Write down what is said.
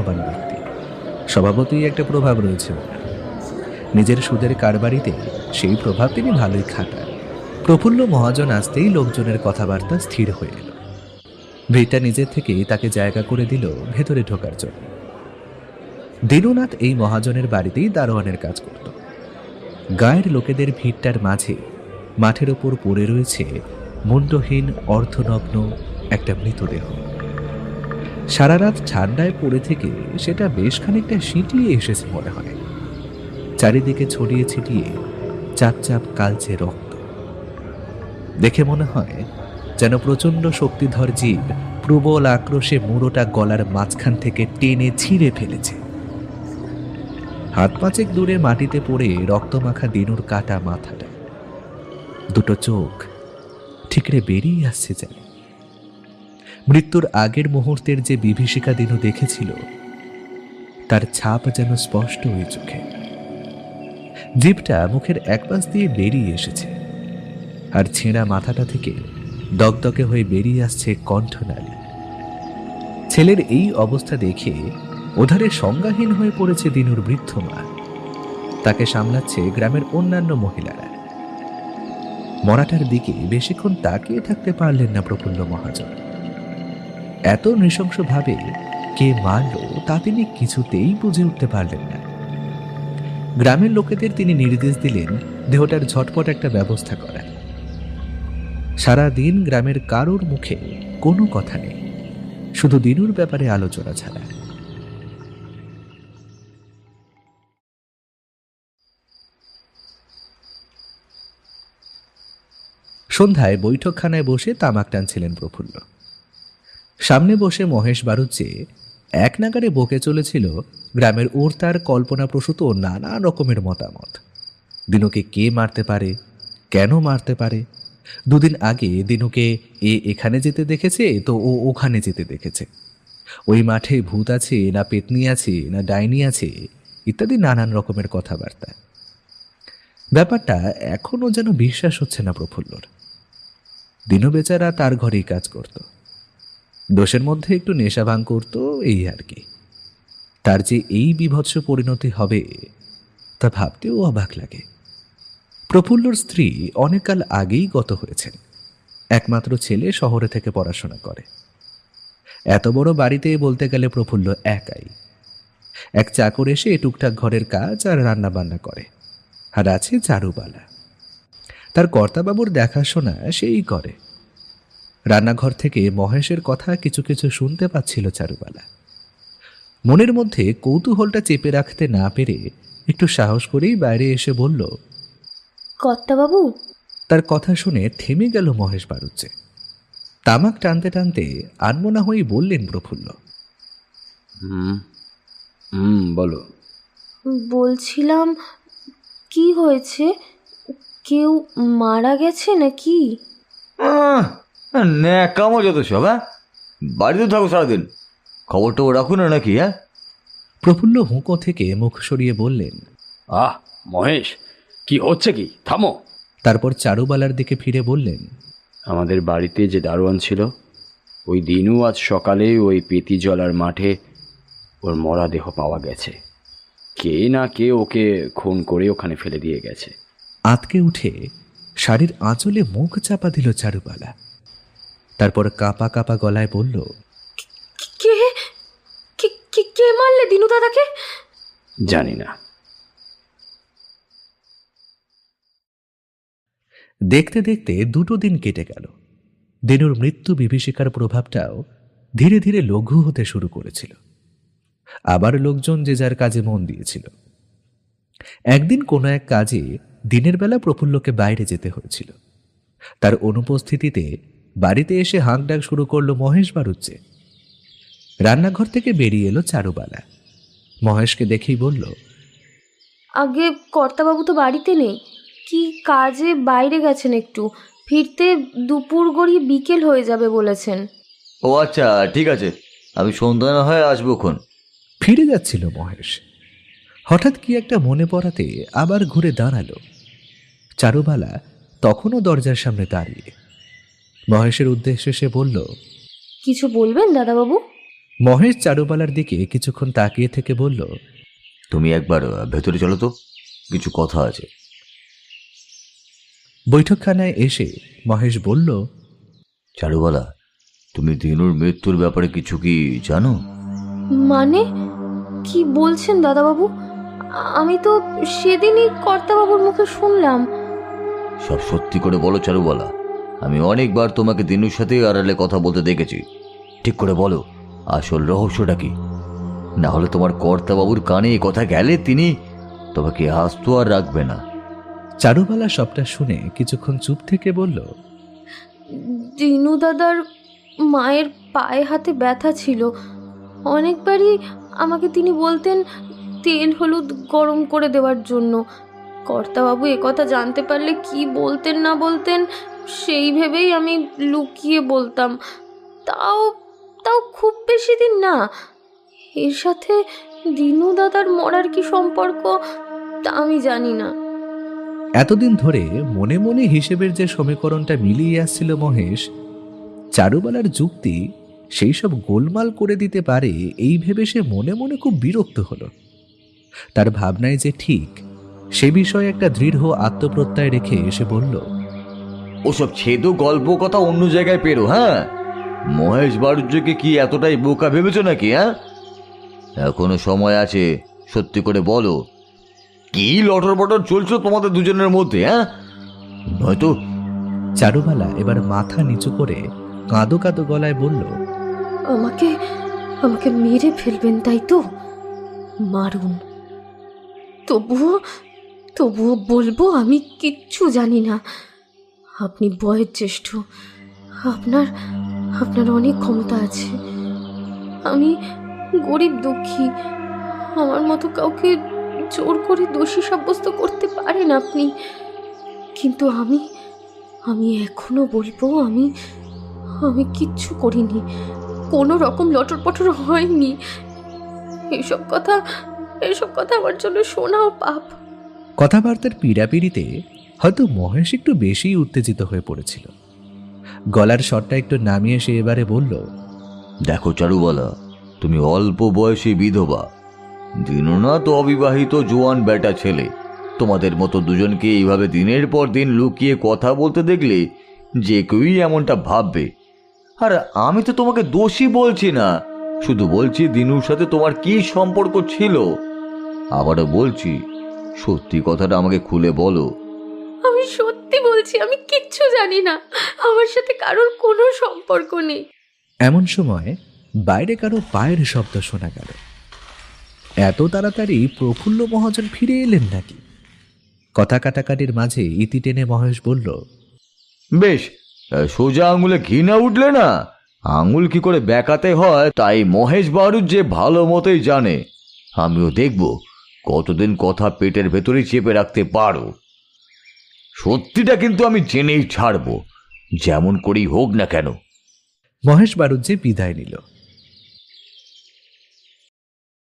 যত্নবান ব্যক্তি, স্বভাবতই একটা প্রভাব রয়েছে ওনার। নিজের সুদের কারবারিতে সেই প্রভাব তিনি ভালোই খাটান। প্রফুল্ল মহাজন আসতেই লোকজনের কথাবার্তা স্থির হয়ে এলো। ভিড়টা নিজের থেকেই তাকে জায়গা করে দিল ভেতরে ঢোকার জন্য। দীননাথ এই মহাজনের বাড়িতেই দারোয়ানের কাজ করত। গায়ের লোকেদের ভিড়টার মাঝে মাঠের ওপর পড়ে রয়েছে মুন্ডহীন অর্ধনগ্ন একটা মৃতদেহ। সারা রাত ঠান্ডায় পড়ে থেকে সেটা বেশ খানিকটা সিঁটিয়ে এসেছে মনে হয়। চারিদিকে ছড়িয়ে ছিটিয়ে চাপ চাপ কালচে রক্ত। দেখে মনে হয় যেন প্রচণ্ড শক্তিধর জীব প্রবল আক্রোশে মুড়োটা গলার মাঝখান থেকে টেনে ছিঁড়ে ফেলেছে। হাত পাঁচেক দূরে মাটিতে পড়ে রক্তমাখা দিনুর কাটা মাথাটা, দুটো চোখ ঠিকরে বেরিয়ে আসছে যেন। মৃত্যুর আগের মুহূর্তের যে বিভীষিকা দিনু দেখেছিল তার ছাপ যেন স্পষ্ট ওই চোখে। জিভটা মুখের একপাশ দিয়ে বেরিয়ে এসেছে, আর ছেঁড়া মাথাটা থেকে দগদগে হয়ে বেরিয়ে আসছে কণ্ঠনালী। ছেলের এই অবস্থা দেখে ওধারে সংজ্ঞাহীন হয়ে পড়েছে দিনুর বৃদ্ধ মা। তাকে সামলাচ্ছে গ্রামের অন্যান্য মহিলারা। মরাটার দিকে বেশিক্ষণ তাকিয়ে থাকতে পারলেন না প্রফুল্ল মহাজন। এত নৃশংসভাবে কে মারল তা তিনি কিছুতেই বুঝে উঠতে পারলেন না। গ্রামের লোকেদের তিনি নির্দেশ দিলেন দেহটার ঝটপট একটা ব্যবস্থা করার। সারাদিন গ্রামের কারোর মুখে কোনো কথা নেই, শুধু দিনুর ব্যাপারে আলোচনা ছাড়া। সন্ধ্যায় বৈঠকখানায় বসে তামাক টানছিলেন প্রফুল্ল। সামনে বসে মহেশ বাড়ুজ্জে এক নাগারে বকে চলেছিল গ্রামের ওরতার কল্পনাপ্রসূত নানা রকমের মতামত। দিনুকে কে মারতে পারে, কেন মারতে পারে, দুদিন আগে দিনুকে এখানে যেতে দেখেছে তো ও ওখানে যেতে দেখেছে, ওই মাঠে ভূত আছে না পেতনি আছে না ডাইনি আছে, ইত্যাদি নানান রকমের কথাবার্তা। ব্যাপারটা এখনো যেন বিশ্বাস হচ্ছে না প্রফুল্লর। দিনু বেচারা তার ঘরেই কাজ করত, দোষের মধ্যে একটু নেশা ভাঙ করত, এই আর কি। তার যে এই বীভৎস পরিণতি হবে তা ভাবতেও অবাক লাগে। প্রফুল্লর স্ত্রী অনেককাল আগেই গত হয়েছেন। একমাত্র ছেলে শহরে থেকে পড়াশোনা করে। এত বড় বাড়িতে বলতে গেলে প্রফুল্ল একাই। এক চাকর এসে টুকটাক ঘরের কাজ আর রান্না বান্না করে, আর আছে চারুবালা। তার কর্তাবাবুর দেখাশোনা সেই করে। রান্নাঘর থেকে মহেশের কথা কিছু কিছু শুনতে পাচ্ছিল চারুবালা। মনের মধ্যে কৌতূহলটা চেপে রাখতে না পেরে একটু সাহস করেই বাইরে এসে বলল, কর্তাবাবু। তার কথা শুনে থেমে গেল মহেশ বাড়ুজ্জে। তামাক টানতে টানতে আনমনা হয়েই বললেন প্রফুল্ল, বলো। বলছিলাম, কি হয়েছে? কেউ মারা গেছে নাকি? ন্যাকামো যত সব। বাড়িতে থাকো সারাদিন, খবর টবর রাখো না নাকি? প্রফুল্ল হুঁকো থেকে মুখ সরিয়ে বললেন, মহেশ, কি হচ্ছে কি? থামো। তারপর চারুবালার দিকে ফিরে বললেন, আমাদের বাড়িতে যে দারোয়ান ছিল ওই দিনু আজ সকালে ওই পেতিজলার মাঠে ওর মরা দেহ পাওয়া গেছে। কে না কে ওকে খুন করে ওখানে ফেলে দিয়ে গেছে। আঁতকে উঠে শাড়ির আঁচলে মুখ চাপা দিল চারুবালা। তারপর কাঁপা কাঁপা গলায় বলল, কে কে কে কে মারলে দিনু দাদাকে? জানি না। দেখতে দেখতে 2 দিন কেটে গেল। দিনুর মৃত্যু বিভীষিকার প্রভাবটাও ধীরে ধীরে লঘু হতে শুরু করেছিল। আবার লোকজন যে যার কাজে মন দিয়েছিল। একদিন কোনো এক কাজে দিনের বেলা প্রফুল্লকে বাইরে যেতে হয়েছিল। তার অনুপস্থিতিতে বাড়িতে এসে হাঁকডাক শুরু করলো মহেশ বাড়ুজ্জে। রান্নাঘর থেকে বেরিয়ে এলো চারুবালা। মহেশকে দেখেই বলল, আগে কর্তাবাবু তো বাড়িতে নেই, কি কাজে বাইরে গেছেন, একটু ফিরতে দুপুর গড়িয়ে বিকেল হয়ে যাবে বলেছেন। ও আচ্ছা, ঠিক আছে, আমি সন্ধ্যা না হয় আসবোক্ষণ। ফিরে যাচ্ছিল মহেশ, হঠাৎ কি একটা মনে পড়াতে আবার ঘুরে দাঁড়ালো। চারুবালা তখনও দরজার সামনে দাঁড়িয়ে। মহেশের উদ্দেশ্যে সে বলল, কিছু বলবেন দাদাবাবু? মহেশ চারুবালার দিকে কিছুক্ষণ তাকিয়ে থেকে বলল, তুমি একবার ভেতরে চলো তো, কিছু কথা আছে। বৈঠকখানায় এসে মহেশ বলল, চারুবালা, তুমি দিনুর মৃত্যুর ব্যাপারে কিছু কি জানো? মানে কি বলছেন দাদাবাবু? আমি তো সেদিনই কর্তাবাবুর মুখে শুনলাম। সব সত্যি করে বলো চারুবালা, আমি অনেকবার তোমাকে দিনুর সাথে আড়ালে কথা বলতে দেখেছি। ঠিক করে বলো, আসল রহস্যটা কি? না হলে তোমার কর্তাবাবুর কানে এ কথা গেলে তিনি তোমাকে আস্ত আর রাখবে না। চারুবালা সবটা শুনে কিছুক্ষণ চুপ থেকে বলল, দিনু দাদার মায়ের পায়ে হাতে ব্যথা ছিল। অনেকবারই আমাকে তিনি বলতেন তেল হলুদ গরম করে দেওয়ার জন্য। কর্তাবাবু একথা জানতে পারলে কি বলতেন না বলতেন সেই ভেবেই আমি লুকিয়ে বলতাম। তাও তাও খুব বেশি দিন না। এর সাথে দিনু দাদার মরার কি সম্পর্ক তা আমি জানি না। এতদিন ধরে মনে মনে হিসেবের যে সমীকরণটা মিলিয়ে আসছিল মহেশ, চারুবালার যুক্তি সেই সব গোলমাল করে দিতে পারে এই ভেবে সে মনে মনে খুব বিরক্ত হলো। তার ভাবনায় যে ঠিক সে বিষয়ে একটা দৃঢ় আত্মপ্রত্যয় রেখে এসে বলল, ওসব ছেদো গল্প কথা অন্য জায়গায় পেরো। হ্যাঁ, মহেশ বাড়ুজ্যকে কি এতটাই বোকা ভেবেছো নাকি? হ্যাঁ, এখনো সময় আছে, সত্যি করে বলো, কি লটর বটর চলছো তোমাদের দুজনের মধ্যে? হ্যাঁ, নয়তো চারুবালা এবার মাথা নিচু করে কাঁদো কাঁদো গলায় বলল, আমাকে আমাকে মেরে ফেলবেন তাই তো? মারুন, তবুও তবুও বলবো আমি কিচ্ছু জানি না। আপনি বয়োজ্যেষ্ঠ, আপনার আপনার অনেক ক্ষমতা আছে। আমি গরিব দুঃখী, আমার মতো কাউকে জোর করে দোষী সাব্যস্ত করতে পারেন আপনি। কিন্তু আমি আমি এখনো বলবো আমি আমি কিচ্ছু করিনি, কোনো রকম লটর পটর হয়নি। এসব কথা আমার জন্য শোনাও পাপ। কথাবার্তার পীড়াপিড়িতে হয়তো মহেশ একটু বেশি উত্তেজিত হয়ে পড়েছিল। গলার স্বরটা একটু নামিয়ে সে এবারে বলল, দেখো চারুবালা, তুমি অল্প বয়সী বিধবা, দিনু না তো অবিবাহিত জোয়ান বেটা ছেলে। তোমাদের মতো দুজনকে এইভাবে দিনের পর দিন লুকিয়ে কথা বলতে দেখলে যে কেউই এমনটা ভাববে। আর আমি তো তোমাকে দোষী বলছি না, শুধু বলছি দিনুর সাথে তোমার কি সম্পর্ক ছিল। আবারও বলছি, সত্যি কথাটা আমাকে খুলে বলো। আমি সত্যি বলছি, আমি কিচ্ছু জানি না, আমার সাথে কারোর কোনো সম্পর্ক নেই। এমন সময় বাইরে কারো পায়ের শব্দ শোনা গেল। এত তাড়াতাড়ি প্রফুল্ল মহাজন ফিরে এলেন নাকি? কথা কাটাকাটির মাঝে ইতি টেনে মহেশ বলল, বেশ, সোজা আঙুলে ঘি না উঠলে না, আঙুল কি করে বেঁকাতে হয় তাই মহেশ বারুদ যে ভালো মতোই জানে। আমিও দেখব কতদিন কথা পেটের ভেতরেই চেপে রাখতে পারো। সত্যিটা কিন্তু আমি জেনেই ছাড়বো, যেমন করেই হোক না কেন। মহেশ বারুজ্জে বিদায় নিল।